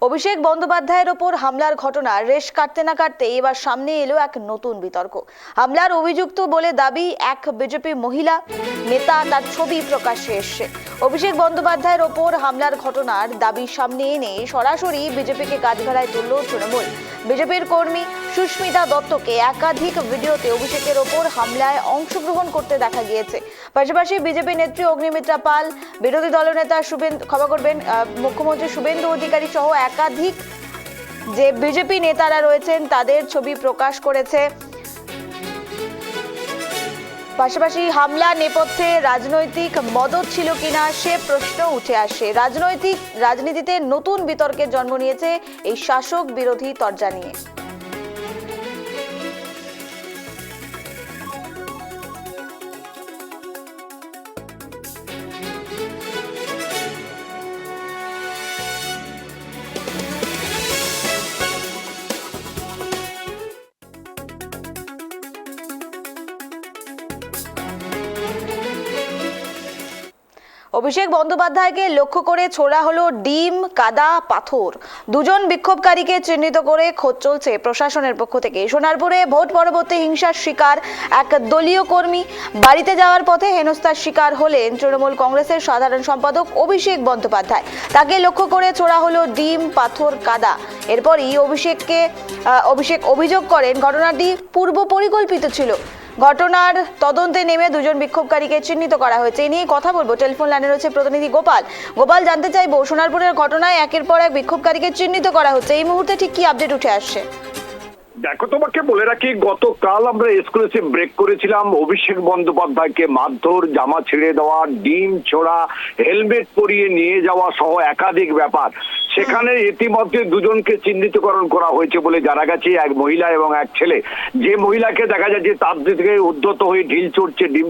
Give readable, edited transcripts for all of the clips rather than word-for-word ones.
অভিষেক বন্দ্যোপাধ্যায়ের ওপর হামলার ঘটনার রেশ কাটতে না কাটতেই এবার সামনে এলো এক নতুন বিতর্ক। হামলার অভিযুক্ত বলে দাবি এক বিজেপি মহিলা নেতা, তার ছবি প্রকাশ্যে এসেছে। অভিষেক বন্দ্যোপাধ্যায়ের ওপর হামলার ঘটনার দাবি সামনে এনে সরাসরি বিজেপিকে কাঠগড়ায় তুলল তৃণমূল। বিজেপির কর্মী সুস্মিতা দত্তকে একাধিক ভিডিওতে অভিষেকের ওপর হামলায় অংশগ্রহণ করতে দেখা গিয়েছে। পাশাপাশি বিজেপি নেত্রী অগ্নিমিত্রা পাল, বিরোধী দলনেতা মুখ্যমন্ত্রী শুভেন্দু অধিকারী সহ একাধিক যে বিজেপি নেতারা রয়েছেন তাদের ছবি প্রকাশ করেছে। পাশাপাশি হামলা নেপথ্যে রাজনৈতিক মদত ছিল কিনা সে প্রশ্ন উঠে আসে। রাজনীতিতে নতুন বিতর্কের জন্ম নিয়েছে এই শাসক বিরোধী তরজা নিয়ে। অভিষেক বন্দ্যোপাধ্যায়কে লক্ষ্য করে ছোড়া হলো ডিম, কাদা, পাথর। দুজন বিক্ষোভকারীকে চিহ্নিত করে খোঁজ চলছে প্রশাসনের পক্ষ থেকে। সোনারপুরে ভোট পরবর্তী হিংসার শিকার এক দলীয় কর্মী। বাড়িতে যাওয়ার পথে হেনস্থার শিকার হলেন তৃণমূল কংগ্রেসের সাধারণ সম্পাদক অভিষেক বন্দ্যোপাধ্যায়। তাকে লক্ষ্য করে ছোড়া হলো ডিম, পাথর, কাদা। এরপরই অভিষেক অভিযোগ করেন ঘটনাটি পূর্ব পরিকল্পিত ছিল। ঘটনার তদন্তে নেমে দুজন বিক্ষোভকারীকে চিহ্নিত করা হয়েছে। এই নিয়ে কথা বলবো, টেলিফোন লাইনে রয়েছে প্রতিনিধি গোপাল। জানতে চাইবো, সোনারপুরের ঘটনায় একের পর এক বিক্ষোভকারীকে চিহ্নিত করা হচ্ছে, এই মুহূর্তে ঠিক কি আপডেট উঠে আসছে? দেখো, তোমাকে বলে রাখি, গতকাল আমরা এক্সক্লুসিভ ব্রেক করেছিলাম অভিষেক বন্দ্যোপাধ্যায়কে মারধর, জামা ছেড়ে দেওয়া, ডিম ছোড়া, হেলমেট পরিয়ে নিয়ে যাওয়া সহ একাধিক ব্যাপার। সেখানে ইতিমধ্যে দুজনকে চিহ্নিতকরণ করা হয়েছে বলে জানা গেছে, এক মহিলা এবং এক ছেলে। যে মহিলাকে দেখা যায় যে তার দিকে উদ্ধত হয়ে ডিম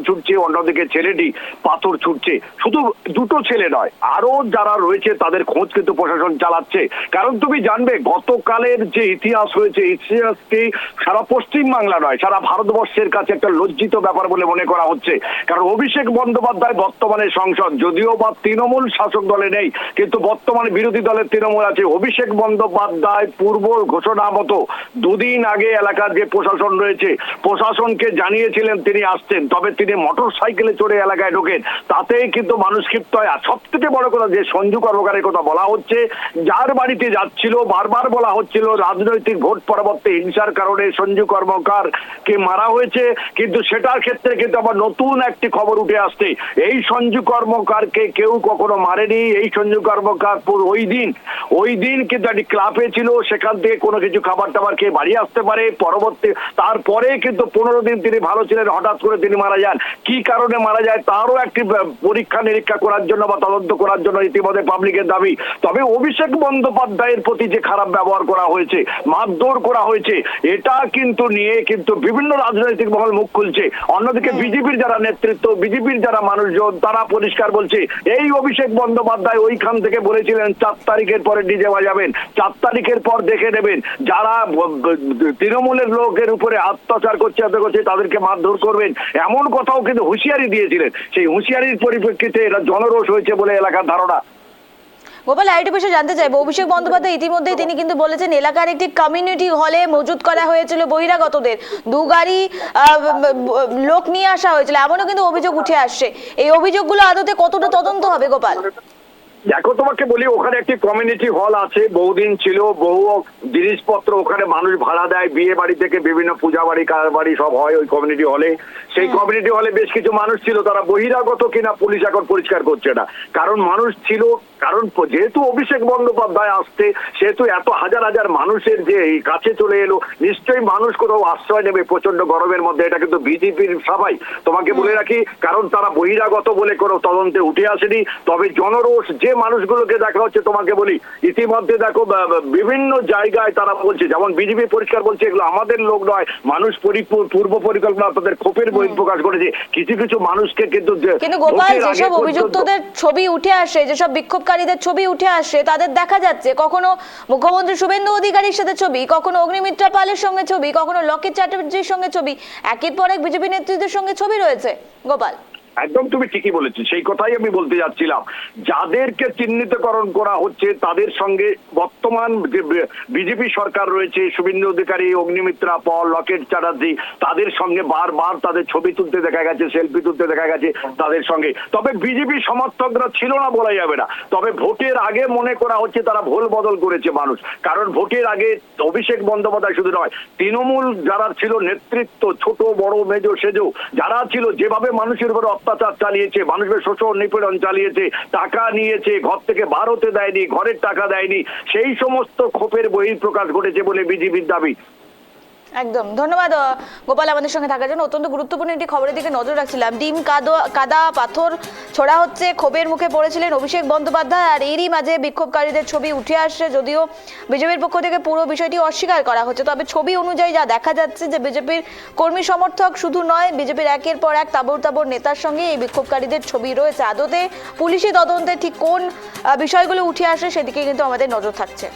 ছুটছে, অন্যদিকে ছেলেটি পাথর ছুটছে। শুধু দুটো ছেলে নয়, আরো যারা রয়েছে তাদের খোঁজ কিন্তু প্রশাসন চালাচ্ছে। কারণ তুমি জানবে, গতকালের যে ইতিহাস হয়েছে, ইতিহাসটি সারা পশ্চিম বাংলা নয়, সারা ভারতবর্ষের কাছে একটা লজ্জিত ব্যাপার বলে মনে করা হচ্ছে। কারণ অভিষেক বন্দ্যোপাধ্যায় বর্তমানে সংসদ, যদিও বা তৃণমূল শাসক দলে নেই, কিন্তু বর্তমানে বিরোধী দলের তৃণমূল আছে। অভিষেক বন্দ্যোপাধ্যায় পূর্ব ঘোষণা মতো দুদিন আগে এলাকার যে প্রশাসন রয়েছে, প্রশাসনকে জানিয়েছিলেন তিনি আসছেন, তবে তিনি মোটর সাইকেলে চড়ে এলাকায় ঢোকেন। তাতেই কিন্তু মানুষ ক্ষিপ্ত হয়। আর সব থেকে বড় কথা, যে সঞ্জু কর্মকারের কথা বলা হচ্ছে, যার বাড়িতে যাচ্ছিল, বারবার বলা হচ্ছিল রাজনৈতিক ভোট পরবর্তী হিংসার কারণে সঞ্জু কর্মকারকে মারা হয়েছে, কিন্তু সেটার ক্ষেত্রে কিন্তু আবার নতুন একটি খবর উঠে আসছে। এই সঞ্জু কর্মকারকে কেউ কখনো মারেনি। এই সঞ্জু কর্মকার ওই দিন কিন্তু একটি ক্লাবে ছিল, সেখান থেকে কোনো কিছু খাবার টাবার খেয়ে বাড়ি আসতে পারে। তারপরে কিন্তু 15 দিন তিনি ভালো ছিলেন, হঠাৎ করে তিনি মারা যান। কি কারণে মারা যায় তারও একটি পরীক্ষা নিরীক্ষা করার জন্য বা তদন্ত করার জন্য ইতিমধ্যে পাবলিকের দাবি। তবে অভিষেক বন্দ্যোপাধ্যায়ের প্রতি যে খারাপ ব্যবহার করা হয়েছে, মারধর করা হয়েছে, এটা কিন্তু নিয়ে কিন্তু বিভিন্ন রাজনৈতিক মহল মুখ খুলছে। অন্যদিকে বিজেপির যারা নেতৃত্ব, বিজেপির যারা মানুষজন, তারা পরিষ্কার বলছে, এই অভিষেক বন্দ্যোপাধ্যায় ওইখান থেকে বলেছিলেন 4 তারিখের পরে ডিজে বাজাবেন, 4 তারিখের পর দেখে নেবেন, যারা তৃণমূলের লোকের উপরে অত্যাচার করছে তাদেরকে মারধর করবেন, এমন কথাও কিন্তু হুঁশিয়ারি দিয়েছিলেন। সেই হুঁশিয়ারির পরিপ্রেক্ষিতে এরা জনরোষ হয়েছে বলে এলাকার ধারণা। গোপাল, আরেকটি বিষয় জানতে চাইবো, অভিষেক বন্দ্যোপাধ্যায় ইতিমধ্যেই তিনি কিন্তু বলেছেন এলাকার একটি কমিউনিটি হলে মজুত করা হয়েছিল বহিরাগতদের, 2 গাড়ি লোক নিয়ে আসা হয়েছিল, এমনও কিন্তু অভিযোগ উঠে আসছে। এই অভিযোগগুলো আদতে কতটা তদন্ত হবে গোপাল? দেখো, তোমাকে বলি, ওখানে একটি কমিউনিটি হল আছে, বহুদিন ছিল, বহু জিনিসপত্র ওখানে মানুষ ভাড়া দেয়, বিয়ে বাড়ি থেকে বিভিন্ন পূজা বাড়ি, কার বাড়ি সব হয় ওই কমিউনিটি হলে। সেই কমিউনিটি হলে বেশ কিছু মানুষ ছিল, তারা বহিরাগত কিনা পুলিশ এখন পরিষ্কার করছে না। কারণ মানুষ ছিল, কারণ যেহেতু অভিষেক বন্দ্যোপাধ্যায় আসছে, সেহেতু এত হাজার হাজার মানুষের যে কাছে চলে এলো, নিশ্চয়ই মানুষ কোথাও আশ্রয় নেবে প্রচন্ড গরমের মধ্যে। এটা কিন্তু বিজেপির সবাই, তোমাকে বলে রাখি, কারণ তারা বহিরাগত বলে কোনো তদন্তে উঠে আসেনি। তবে জনরোষ যে মানুষগুলোকে দেখা হচ্ছে, তোমাকে বলি, ইতিমধ্যে দেখো বিভিন্ন জায়গায় তারা বলছে, যেমন বিজেপি পরিষ্কার বলছে এগুলো আমাদের লোক নয়, মানুষ পূর্ব পরিকল্পনা তাদের ক্ষোভের বহিঃপ্রকাশ করেছে। কিছু মানুষকে কিন্তু গোপাল, যেসব অভিযুক্তদের ছবি উঠে আসে, যেসব বিক্ষোভকারীদের ছবি উঠে আসে, তাদের দেখা যাচ্ছে কখনো মুখ্যমন্ত্রী শুভেন্দু অধিকারীর সাথে ছবি, কখনো অগ্নিমিত্রা পালের সঙ্গে ছবি, কখনো লকেট চ্যাটার্জির সঙ্গে ছবি, একের পর এক বিজেপি নেতৃত্বের সঙ্গে ছবি রয়েছে। গোপাল, একদম তুমি ঠিকই বলেছো, সেই কথাই আমি বলতে যাচ্ছিলাম। যাদেরকে চিহ্নিতকরণ করা হচ্ছে তাদের সঙ্গে বর্তমান যে বিজেপি সরকার রয়েছে, শুভেন্দু অধিকারী, অগ্নিমিত্রা পল, লকেট চ্যাটার্জি, তাদের সঙ্গে বারবার তাদের ছবি তুলতে দেখা গেছে, সেলফি তুলতে দেখা গেছে তাদের সঙ্গে। তবে বিজেপি সমর্থকরা ছিল না বলা যাবে না। তবে ভোটের আগে মনে করা হচ্ছে তারা ভোল বদল করেছে মানুষ, কারণ ভোটের আগে অভিষেক বন্দ্যোপাধ্যায় শুধু নয়, তৃণমূল যারা ছিল নেতৃত্ব, ছোট বড় মেজো সেজো যারা ছিল, যেভাবে মানুষের উপর অত্যাচার চালিয়েছে, মানুষের শোষণ নিপীড়ন চালিয়েছে, টাকা নিয়েছে, ঘর থেকে বার হতে দেয়নি, ঘরের টাকা দেয়নি, সেই সমস্ত ক্ষোভের বহিঃপ্রকাশ ঘটেছে বলে বিজেপির দাবি। একদম ধন্যবাদ গোপাল আমাদের সঙ্গে থাকার জন্য। অত্যন্ত গুরুত্বপূর্ণ একটি খবরের দিকে নজর রাখছিলাম। ডিম কাদা পাথর ছোড়া হচ্ছে, ক্ষোভের মুখে পড়েছিলেন অভিষেক বন্দ্যোপাধ্যায়, আর এরই মাঝে বিক্ষোভকারীদের ছবি উঠে আসছে। যদিও বিজেপির পক্ষ থেকে পুরো বিষয়টি অস্বীকার করা হচ্ছে, তবে ছবি অনুযায়ী যা দেখা যাচ্ছে যে বিজেপির কর্মী সমর্থক শুধু নয়, বিজেপির একের পর এক তাবড় তাবড় নেতার সঙ্গে এই বিক্ষোভকারীদের ছবি রয়েছে। আদতে পুলিশি তদন্তে ঠিক কোন বিষয়গুলো উঠে আসে সেদিকে কিন্তু আমাদের নজর থাকছে।